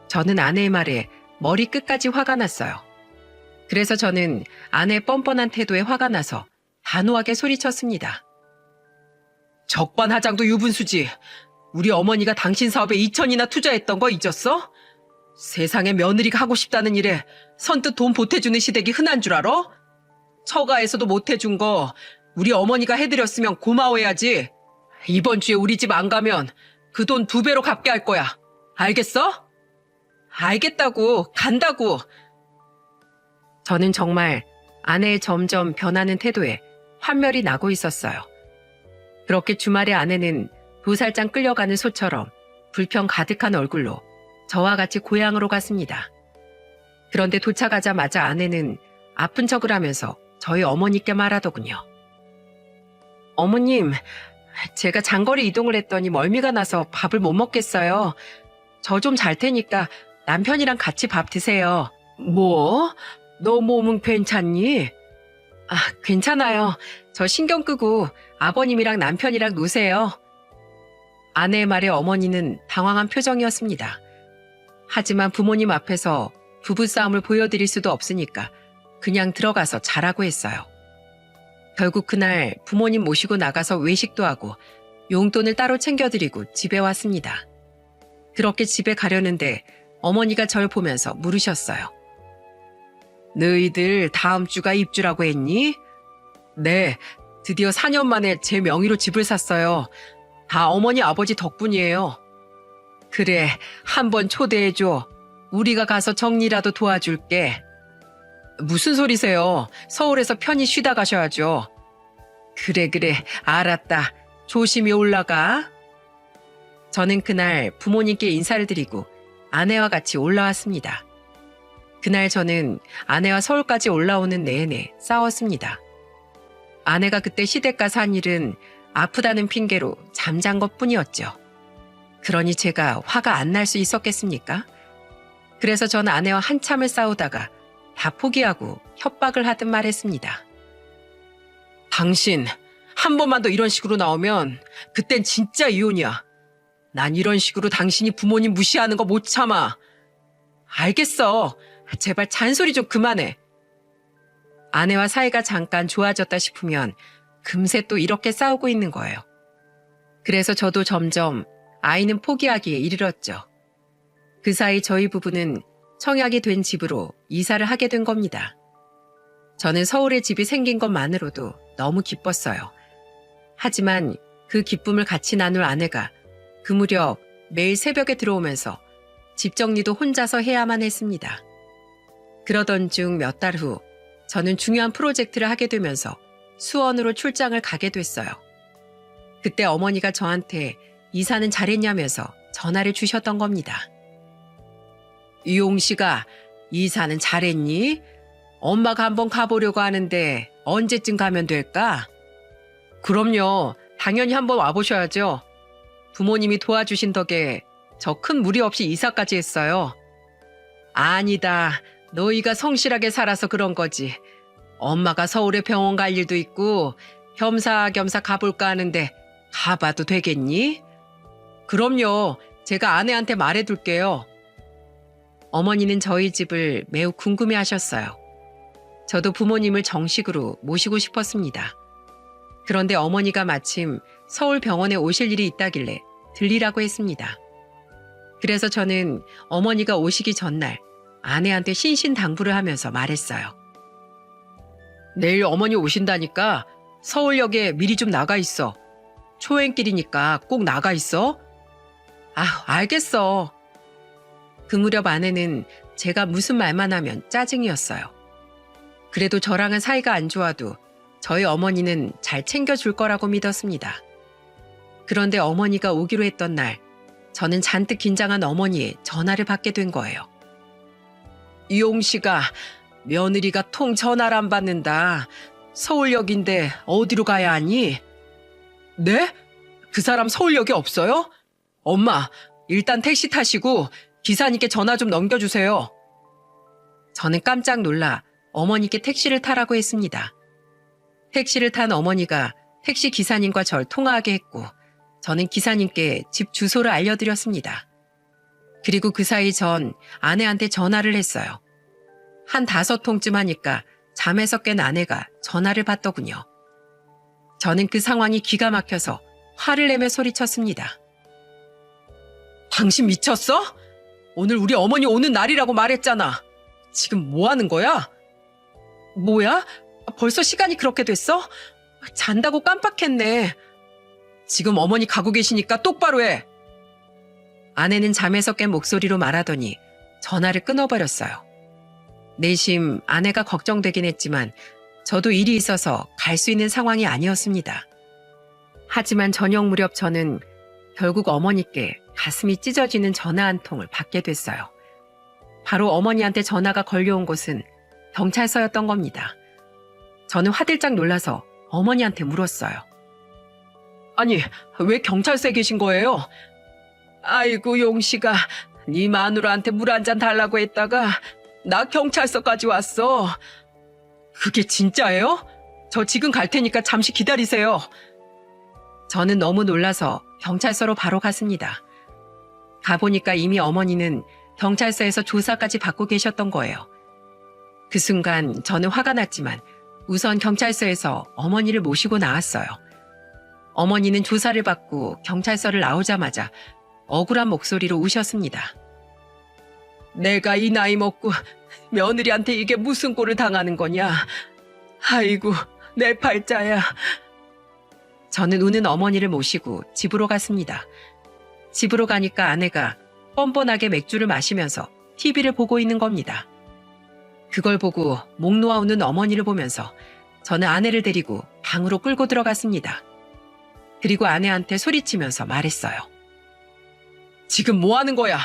저는 아내의 말에 머리 끝까지 화가 났어요. 그래서 저는 아내의 뻔뻔한 태도에 화가 나서 단호하게 소리쳤습니다. 적반하장도 유분수지. 우리 어머니가 당신 사업에 2천이나 투자했던 거 잊었어? 세상에 며느리가 하고 싶다는 일에 선뜻 돈 보태주는 시댁이 흔한 줄 알아? 처가에서도 못해준 거 우리 어머니가 해드렸으면 고마워해야지. 이번 주에 우리 집 안 가면 그 돈 2배로 갚게 할 거야. 알겠어? 알겠다고, 간다고. 저는 정말 아내의 점점 변하는 태도에 환멸이 나고 있었어요. 그렇게 주말에 아내는 도살장 끌려가는 소처럼 불평 가득한 얼굴로 저와 같이 고향으로 갔습니다. 그런데 도착하자마자 아내는 아픈 척을 하면서 저희 어머니께 말하더군요. 어머님, 제가 장거리 이동을 했더니 멀미가 나서 밥을 못 먹겠어요. 저 좀 잘 테니까 남편이랑 같이 밥 드세요. 뭐? 너 몸은 괜찮니? 아, 괜찮아요. 저 신경 끄고 아버님이랑 남편이랑 노세요. 아내의 말에 어머니는 당황한 표정이었습니다. 하지만 부모님 앞에서 부부싸움을 보여드릴 수도 없으니까 그냥 들어가서 자라고 했어요. 결국 그날 부모님 모시고 나가서 외식도 하고 용돈을 따로 챙겨드리고 집에 왔습니다. 그렇게 집에 가려는데 어머니가 절 보면서 물으셨어요. 너희들 다음 주가 입주라고 했니? 네, 드디어 4년 만에 제 명의로 집을 샀어요. 다 어머니 아버지 덕분이에요. 그래, 한번 초대해줘. 우리가 가서 정리라도 도와줄게. 무슨 소리세요? 서울에서 편히 쉬다 가셔야죠. 그래, 알았다. 조심히 올라가. 저는 그날 부모님께 인사를 드리고 아내와 같이 올라왔습니다. 그날 저는 아내와 서울까지 올라오는 내내 싸웠습니다. 아내가 그때 시댁 가서 한 일은 아프다는 핑계로 잠잔 것뿐이었죠. 그러니 제가 화가 안 날 수 있었겠습니까? 그래서 전 아내와 한참을 싸우다가 다 포기하고 협박을 하듯 말했습니다. 당신 한 번만 더 이런 식으로 나오면 그땐 진짜 이혼이야. 난 이런 식으로 당신이 부모님 무시하는 거 못 참아. 알겠어. 제발 잔소리 좀 그만해. 아내와 사이가 잠깐 좋아졌다 싶으면 금세 또 이렇게 싸우고 있는 거예요. 그래서 저도 점점 아이는 포기하기에 이르렀죠. 그 사이 저희 부부는 청약이 된 집으로 이사를 하게 된 겁니다. 저는 서울에 집이 생긴 것만으로도 너무 기뻤어요. 하지만 그 기쁨을 같이 나눌 아내가 그 무렵 매일 새벽에 들어오면서 집 정리도 혼자서 해야만 했습니다. 그러던 중 몇 달 후 저는 중요한 프로젝트를 하게 되면서 수원으로 출장을 가게 됐어요. 그때 어머니가 저한테 이사는 잘했냐면서 전화를 주셨던 겁니다. 유용씨가 이사는 잘했니? 엄마가 한번 가보려고 하는데 언제쯤 가면 될까? 그럼요. 당연히 한번 와보셔야죠. 부모님이 도와주신 덕에 저 큰 무리 없이 이사까지 했어요. 아니다. 너희가 성실하게 살아서 그런 거지. 엄마가 서울에 병원 갈 일도 있고 겸사겸사 가볼까 하는데 가봐도 되겠니? 그럼요. 제가 아내한테 말해둘게요. 어머니는 저희 집을 매우 궁금해하셨어요. 저도 부모님을 정식으로 모시고 싶었습니다. 그런데 어머니가 마침 서울 병원에 오실 일이 있다길래 들리라고 했습니다. 그래서 저는 어머니가 오시기 전날 아내한테 신신당부를 하면서 말했어요. 내일 어머니 오신다니까 서울역에 미리 좀 나가 있어. 초행길이니까 꼭 나가 있어. 아, 알겠어. 그 무렵 아내는 제가 무슨 말만 하면 짜증이었어요. 그래도 저랑은 사이가 안 좋아도 저희 어머니는 잘 챙겨줄 거라고 믿었습니다. 그런데 어머니가 오기로 했던 날, 저는 잔뜩 긴장한 어머니의 전화를 받게 된 거예요. 이용씨가 며느리가 통 전화를 안 받는다. 서울역인데 어디로 가야 하니? 네? 그 사람 서울역에 없어요? 엄마, 일단 택시 타시고 기사님께 전화 좀 넘겨주세요. 저는 깜짝 놀라 어머니께 택시를 타라고 했습니다. 택시를 탄 어머니가 택시 기사님과 절 통화하게 했고 저는 기사님께 집 주소를 알려드렸습니다. 그리고 그 사이 전 아내한테 전화를 했어요. 한 5통쯤 하니까 잠에서 깬 아내가 전화를 받더군요. 저는 그 상황이 기가 막혀서 화를 내며 소리쳤습니다. 당신 미쳤어? 오늘 우리 어머니 오는 날이라고 말했잖아. 지금 뭐 하는 거야? 뭐야? 벌써 시간이 그렇게 됐어? 잔다고 깜빡했네. 지금 어머니 가고 계시니까 똑바로 해. 아내는 잠에서 깬 목소리로 말하더니 전화를 끊어버렸어요. 내심 아내가 걱정되긴 했지만 저도 일이 있어서 갈 수 있는 상황이 아니었습니다. 하지만 저녁 무렵 저는 결국 어머니께 가슴이 찢어지는 전화 한 통을 받게 됐어요. 바로 어머니한테 전화가 걸려온 곳은 경찰서였던 겁니다. 저는 화들짝 놀라서 어머니한테 물었어요. 아니, 왜 경찰서에 계신 거예요? 아이고, 용씨가 네 마누라한테 물 한 잔 달라고 했다가 나 경찰서까지 왔어. 그게 진짜예요? 저 지금 갈 테니까 잠시 기다리세요. 저는 너무 놀라서 경찰서로 바로 갔습니다. 가보니까 이미 어머니는 경찰서에서 조사까지 받고 계셨던 거예요. 그 순간 저는 화가 났지만 우선 경찰서에서 어머니를 모시고 나왔어요. 어머니는 조사를 받고 경찰서를 나오자마자 억울한 목소리로 우셨습니다. 내가 이 나이 먹고 며느리한테 이게 무슨 꼴을 당하는 거냐. 아이고, 내 팔자야. 저는 우는 어머니를 모시고 집으로 갔습니다. 집으로 가니까 아내가 뻔뻔하게 맥주를 마시면서 TV를 보고 있는 겁니다. 그걸 보고 목 놓아 우는 어머니를 보면서 저는 아내를 데리고 방으로 끌고 들어갔습니다. 그리고 아내한테 소리치면서 말했어요. 지금 뭐 하는 거야?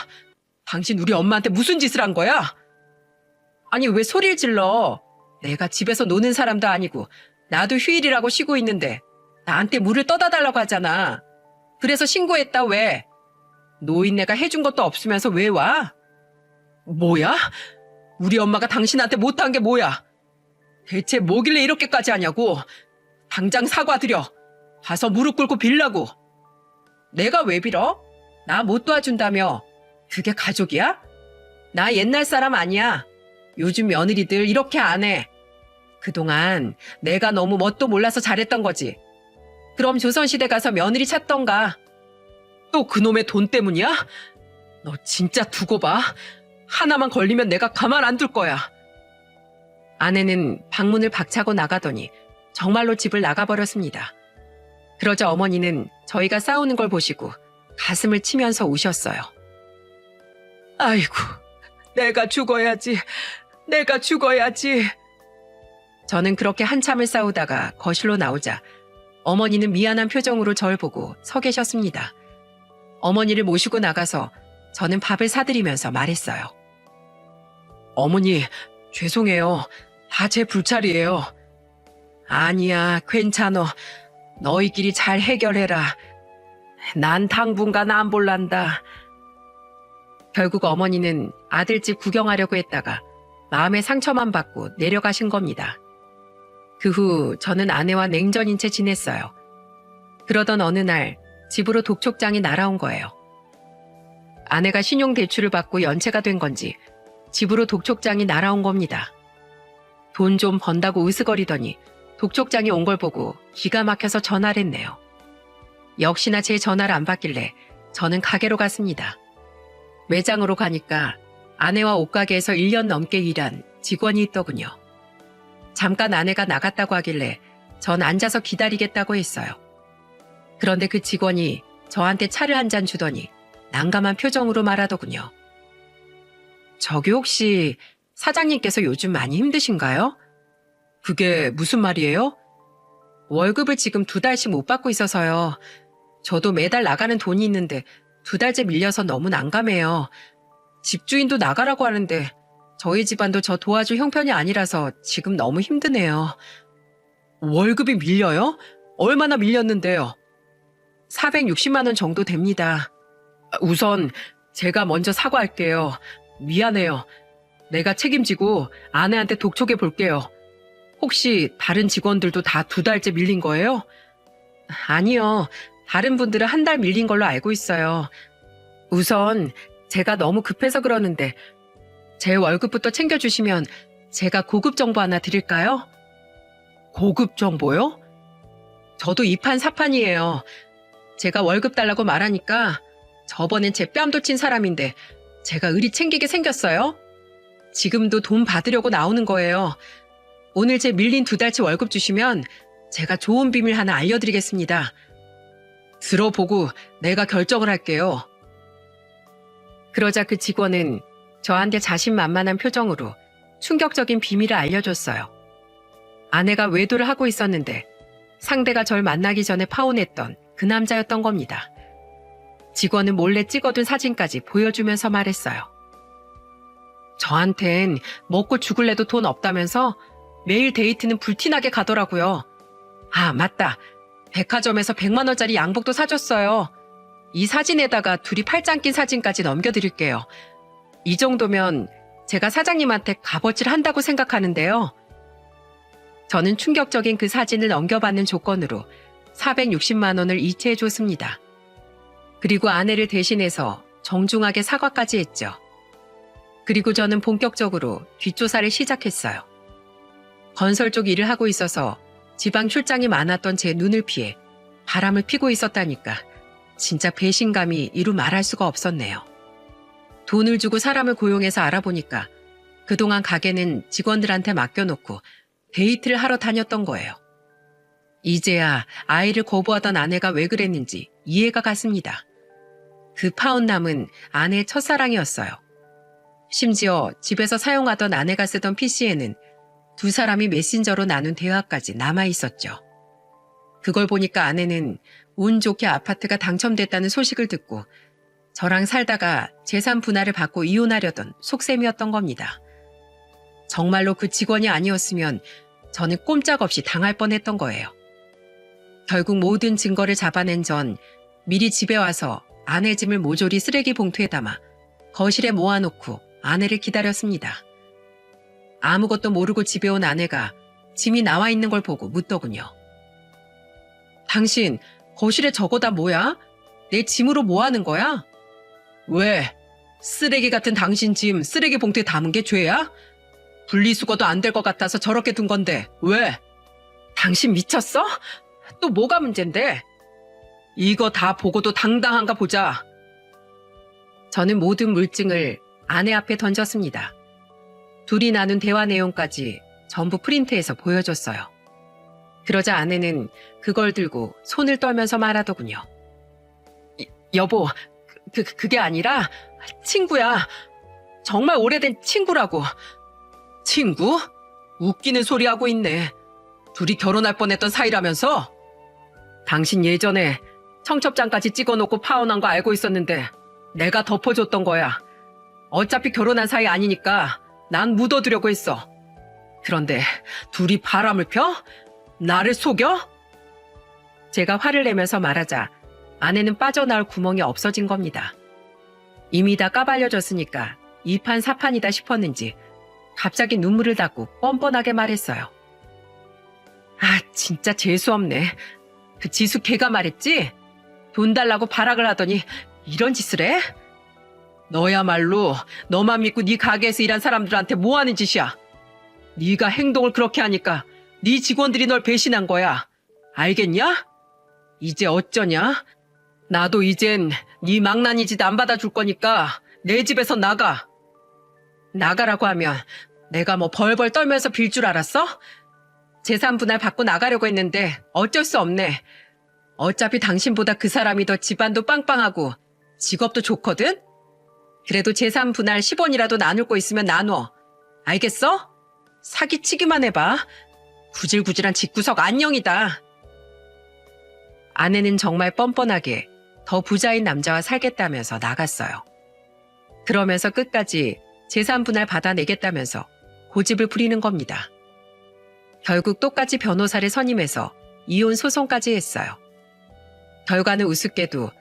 당신 우리 엄마한테 무슨 짓을 한 거야? 아니, 왜 소리를 질러? 내가 집에서 노는 사람도 아니고 나도 휴일이라고 쉬고 있는데 나한테 물을 떠다 달라고 하잖아. 그래서 신고했다. 왜? 노인네가 해준 것도 없으면서 왜 와? 뭐야? 우리 엄마가 당신한테 못한 게 뭐야? 대체 뭐길래 이렇게까지 하냐고. 당장 사과드려. 가서 무릎 꿇고 빌라고. 내가 왜 빌어? 나 못 도와준다며. 그게 가족이야? 나 옛날 사람 아니야. 요즘 며느리들 이렇게 안 해. 그동안 내가 너무 뭣도 몰라서 잘했던 거지. 그럼 조선시대 가서 며느리 찾던가. 또 그놈의 돈 때문이야? 너 진짜 두고 봐. 하나만 걸리면 내가 가만 안 둘 거야. 아내는 방문을 박차고 나가더니 정말로 집을 나가버렸습니다. 그러자 어머니는 저희가 싸우는 걸 보시고 가슴을 치면서 우셨어요. 아이고, 내가 죽어야지. 내가 죽어야지. 저는 그렇게 한참을 싸우다가 거실로 나오자 어머니는 미안한 표정으로 절 보고 서 계셨습니다. 어머니를 모시고 나가서 저는 밥을 사드리면서 말했어요. 어머니, 죄송해요. 다 제 불찰이에요. 아니야, 괜찮어. 너희끼리 잘 해결해라. 난 당분간 안 볼란다. 결국 어머니는 아들 집 구경하려고 했다가 마음의 상처만 받고 내려가신 겁니다. 그 후 저는 아내와 냉전인 채 지냈어요. 그러던 어느 날 집으로 독촉장이 날아온 거예요. 아내가 신용대출을 받고 연체가 된 건지 집으로 독촉장이 날아온 겁니다. 돈 좀 번다고 으스거리더니 독촉장이 온 걸 보고 기가 막혀서 전화를 했네요. 역시나 제 전화를 안 받길래 저는 가게로 갔습니다. 매장으로 가니까 아내와 옷가게에서 1년 넘게 일한 직원이 있더군요. 잠깐 아내가 나갔다고 하길래 전 앉아서 기다리겠다고 했어요. 그런데 그 직원이 저한테 차를 한 잔 주더니 난감한 표정으로 말하더군요. 저기 혹시 사장님께서 요즘 많이 힘드신가요? 그게 무슨 말이에요? 월급을 지금 2달씩 못 받고 있어서요. 저도 매달 나가는 돈이 있는데 2달째 밀려서 너무 난감해요. 집주인도 나가라고 하는데 저희 집안도 저 도와줄 형편이 아니라서 지금 너무 힘드네요. 월급이 밀려요? 얼마나 밀렸는데요? 460만 원 정도 됩니다. 우선 제가 먼저 사과할게요. 미안해요. 내가 책임지고 아내한테 독촉해 볼게요. 혹시 다른 직원들도 다 2달째 밀린 거예요? 아니요. 다른 분들은 1달 밀린 걸로 알고 있어요. 우선 제가 너무 급해서 그러는데 제 월급부터 챙겨주시면 제가 고급 정보 하나 드릴까요? 고급 정보요? 저도 이판사판이에요. 제가 월급 달라고 말하니까 저번엔 제 뺨도 친 사람인데 제가 의리 챙기게 생겼어요? 지금도 돈 받으려고 나오는 거예요. 오늘 제 밀린 2달치 월급 주시면 제가 좋은 비밀 하나 알려드리겠습니다. 들어보고 내가 결정을 할게요. 그러자 그 직원은 저한테 자신만만한 표정으로 충격적인 비밀을 알려줬어요. 아내가 외도를 하고 있었는데 상대가 절 만나기 전에 파혼했던 그 남자였던 겁니다. 직원은 몰래 찍어둔 사진까지 보여주면서 말했어요. 저한텐 먹고 죽을래도 돈 없다면서 매일 데이트는 불티나게 가더라고요. 아, 맞다. 백화점에서 100만 원짜리 양복도 사줬어요. 이 사진에다가 둘이 팔짱 낀 사진까지 넘겨드릴게요. 이 정도면 제가 사장님한테 값어치를 한다고 생각하는데요. 저는 충격적인 그 사진을 넘겨받는 조건으로 460만 원을 이체해줬습니다. 그리고 아내를 대신해서 정중하게 사과까지 했죠. 그리고 저는 본격적으로 뒷조사를 시작했어요. 건설 쪽 일을 하고 있어서 지방 출장이 많았던 제 눈을 피해 바람을 피고 있었다니까 진짜 배신감이 이루 말할 수가 없었네요. 돈을 주고 사람을 고용해서 알아보니까 그동안 가게는 직원들한테 맡겨놓고 데이트를 하러 다녔던 거예요. 이제야 아이를 거부하던 아내가 왜 그랬는지 이해가 갔습니다. 그 파혼남은 아내의 첫사랑이었어요. 심지어 집에서 사용하던 아내가 쓰던 PC에는 두 사람이 메신저로 나눈 대화까지 남아있었죠. 그걸 보니까 아내는 운 좋게 아파트가 당첨됐다는 소식을 듣고 저랑 살다가 재산 분할을 받고 이혼하려던 속셈이었던 겁니다. 정말로 그 직원이 아니었으면 저는 꼼짝없이 당할 뻔했던 거예요. 결국 모든 증거를 잡아낸 전 미리 집에 와서 아내 짐을 모조리 쓰레기 봉투에 담아 거실에 모아놓고 아내를 기다렸습니다. 아무것도 모르고 집에 온 아내가 짐이 나와 있는 걸 보고 묻더군요. 당신 거실에 저거 다 뭐야? 내 짐으로 뭐 하는 거야? 왜? 쓰레기 같은 당신 짐 쓰레기 봉투에 담은 게 죄야? 분리수거도 안 될 것 같아서 저렇게 둔 건데 왜? 당신 미쳤어? 또 뭐가 문젠데? 이거 다 보고도 당당한가 보자. 저는 모든 물증을 아내 앞에 던졌습니다. 둘이 나눈 대화 내용까지 전부 프린트해서 보여줬어요. 그러자 아내는 그걸 들고 손을 떨면서 말하더군요. 여보, 그게 아니라 친구야. 정말 오래된 친구라고. 친구? 웃기는 소리 하고 있네. 둘이 결혼할 뻔했던 사이라면서? 당신 예전에 청첩장까지 찍어놓고 파혼한 거 알고 있었는데 내가 덮어줬던 거야. 어차피 결혼한 사이 아니니까 난 묻어두려고 했어. 그런데 둘이 바람을 펴? 나를 속여? 제가 화를 내면서 말하자 아내는 빠져나올 구멍이 없어진 겁니다. 이미 다 까발려졌으니까 이판사판이다 싶었는지 갑자기 눈물을 닦고 뻔뻔하게 말했어요. 아, 진짜 재수없네. 그 지수 걔가 말했지? 돈 달라고 발악을 하더니 이런 짓을 해? 너야말로 너만 믿고 네 가게에서 일한 사람들한테 뭐 하는 짓이야? 네가 행동을 그렇게 하니까 네 직원들이 널 배신한 거야. 알겠냐? 이제 어쩌냐? 나도 이젠 네 망나니 짓 안 받아줄 거니까 내 집에서 나가. 나가라고 하면 내가 뭐 벌벌 떨면서 빌 줄 알았어? 재산 분할 받고 나가려고 했는데 어쩔 수 없네. 어차피 당신보다 그 사람이 더 집안도 빵빵하고 직업도 좋거든? 그래도 재산 분할 10원이라도 나눌 거 있으면 나눠. 알겠어? 사기치기만 해봐. 구질구질한 집구석 안녕이다. 아내는 정말 뻔뻔하게 더 부자인 남자와 살겠다면서 나갔어요. 그러면서 끝까지 재산 분할 받아내겠다면서 고집을 부리는 겁니다. 결국 똑같이 변호사를 선임해서 이혼 소송까지 했어요. 결과는 우습게도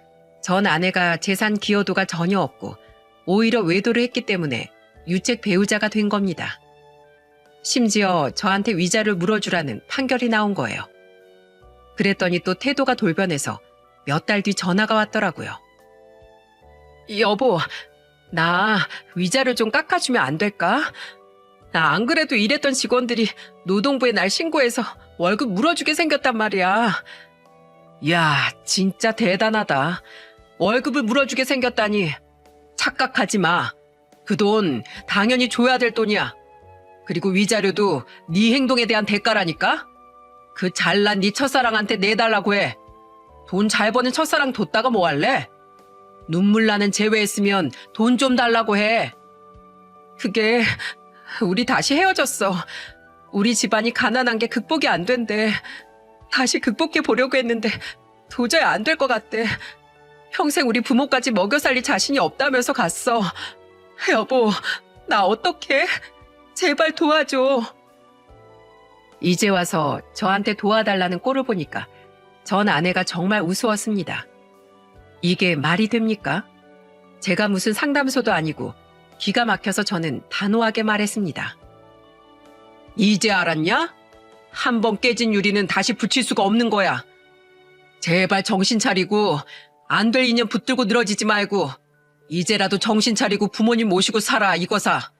전 아내가 재산 기여도가 전혀 없고 오히려 외도를 했기 때문에 유책 배우자가 된 겁니다. 심지어 저한테 위자료 물어주라는 판결이 나온 거예요. 그랬더니 또 태도가 돌변해서 몇 달 뒤 전화가 왔더라고요. 여보, 나 위자료 좀 깎아주면 안 될까? 나 안 그래도 일했던 직원들이 노동부에 날 신고해서 월급 물어주게 생겼단 말이야. 야, 진짜 대단하다. 월급을 물어주게 생겼다니. 착각하지 마. 그 돈 당연히 줘야 될 돈이야. 그리고 위자료도 네 행동에 대한 대가라니까? 그 잘난 네 첫사랑한테 내달라고 해. 돈 잘 버는 첫사랑 뒀다가 뭐 할래? 눈물 나는 제외했으면 돈 좀 달라고 해. 그게 우리 다시 헤어졌어. 우리 집안이 가난한 게 극복이 안 된대. 다시 극복해 보려고 했는데 도저히 안 될 것 같대. 평생 우리 부모까지 먹여 살릴 자신이 없다면서 갔어. 여보, 나 어떡해? 제발 도와줘. 이제 와서 저한테 도와달라는 꼴을 보니까 전 아내가 정말 우스웠습니다. 이게 말이 됩니까? 제가 무슨 상담소도 아니고 기가 막혀서 저는 단호하게 말했습니다. 이제 알았냐? 한 번 깨진 유리는 다시 붙일 수가 없는 거야. 제발 정신 차리고 안 될 인연 붙들고 늘어지지 말고 이제라도 정신 차리고 부모님 모시고 살아, 이거사.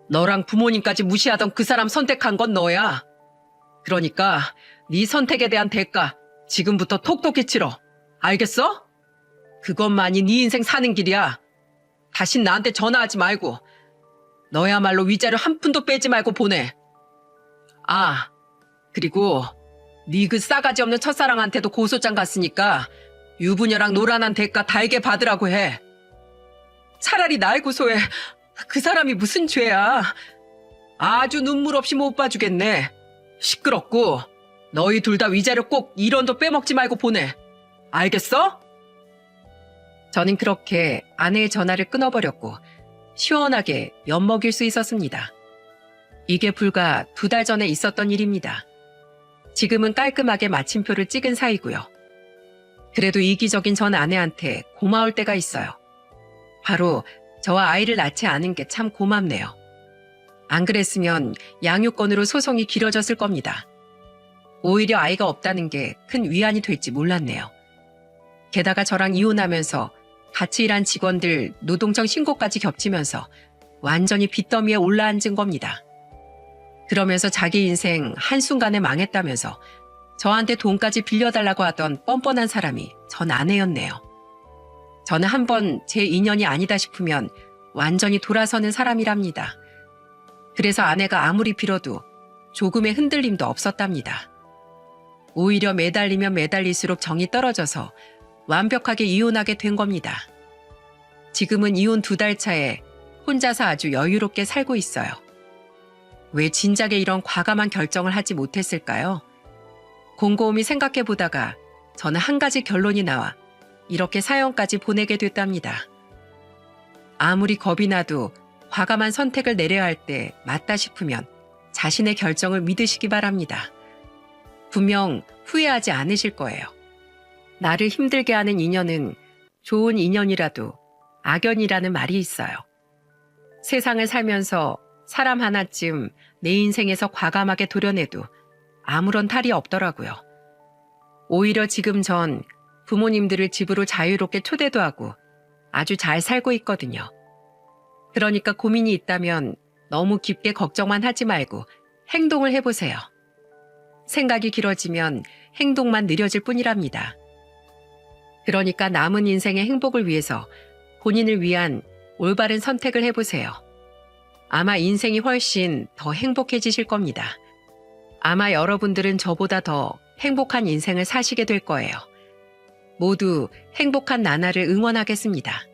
너랑 부모님까지 무시하던 그 사람 선택한 건 너야. 그러니까 네 선택에 대한 대가 지금부터 톡톡히 치러. 알겠어? 그것만이 네 인생 사는 길이야. 다신 나한테 전화하지 말고 너야말로 위자료 한 푼도 빼지 말고 보내. 아, 그리고 네 그 싸가지 없는 첫사랑한테도 고소장 갔으니까 유부녀랑 노란한 대가 달게 받으라고 해. 차라리 날 고소해. 그 사람이 무슨 죄야. 아주 눈물 없이 못 봐주겠네. 시끄럽고 너희 둘 다 위자료 꼭 1원도 빼먹지 말고 보내. 알겠어? 저는 그렇게 아내의 전화를 끊어버렸고 시원하게 엿먹일 수 있었습니다. 이게 불과 2달 전에 있었던 일입니다. 지금은 깔끔하게 마침표를 찍은 사이고요. 그래도 이기적인 전 아내한테 고마울 때가 있어요. 바로 저와 아이를 낳지 않은 게 참 고맙네요. 안 그랬으면 양육권으로 소송이 길어졌을 겁니다. 오히려 아이가 없다는 게 큰 위안이 될지 몰랐네요. 게다가 저랑 이혼하면서 같이 일한 직원들 노동청 신고까지 겹치면서 완전히 빚더미에 올라앉은 겁니다. 그러면서 자기 인생 한순간에 망했다면서 저한테 돈까지 빌려달라고 하던 뻔뻔한 사람이 전 아내였네요. 저는 한번 제 인연이 아니다 싶으면 완전히 돌아서는 사람이랍니다. 그래서 아내가 아무리 빌어도 조금의 흔들림도 없었답니다. 오히려 매달리면 매달릴수록 정이 떨어져서 완벽하게 이혼하게 된 겁니다. 지금은 이혼 2달 차에 혼자서 아주 여유롭게 살고 있어요. 왜 진작에 이런 과감한 결정을 하지 못했을까요? 곰곰이 생각해 보다가 저는 한 가지 결론이 나와 이렇게 사연까지 보내게 됐답니다. 아무리 겁이 나도 과감한 선택을 내려야 할 때 맞다 싶으면 자신의 결정을 믿으시기 바랍니다. 분명 후회하지 않으실 거예요. 나를 힘들게 하는 인연은 좋은 인연이라도 악연이라는 말이 있어요. 세상을 살면서 사람 하나쯤 내 인생에서 과감하게 도려내도 아무런 탈이 없더라고요. 오히려 지금 전 부모님들을 집으로 자유롭게 초대도 하고 아주 잘 살고 있거든요. 그러니까 고민이 있다면 너무 깊게 걱정만 하지 말고 행동을 해보세요. 생각이 길어지면 행동만 느려질 뿐이랍니다. 그러니까 남은 인생의 행복을 위해서 본인을 위한 올바른 선택을 해보세요. 아마 인생이 훨씬 더 행복해지실 겁니다. 아마 여러분들은 저보다 더 행복한 인생을 사시게 될 거예요. 모두 행복한 나날을 응원하겠습니다.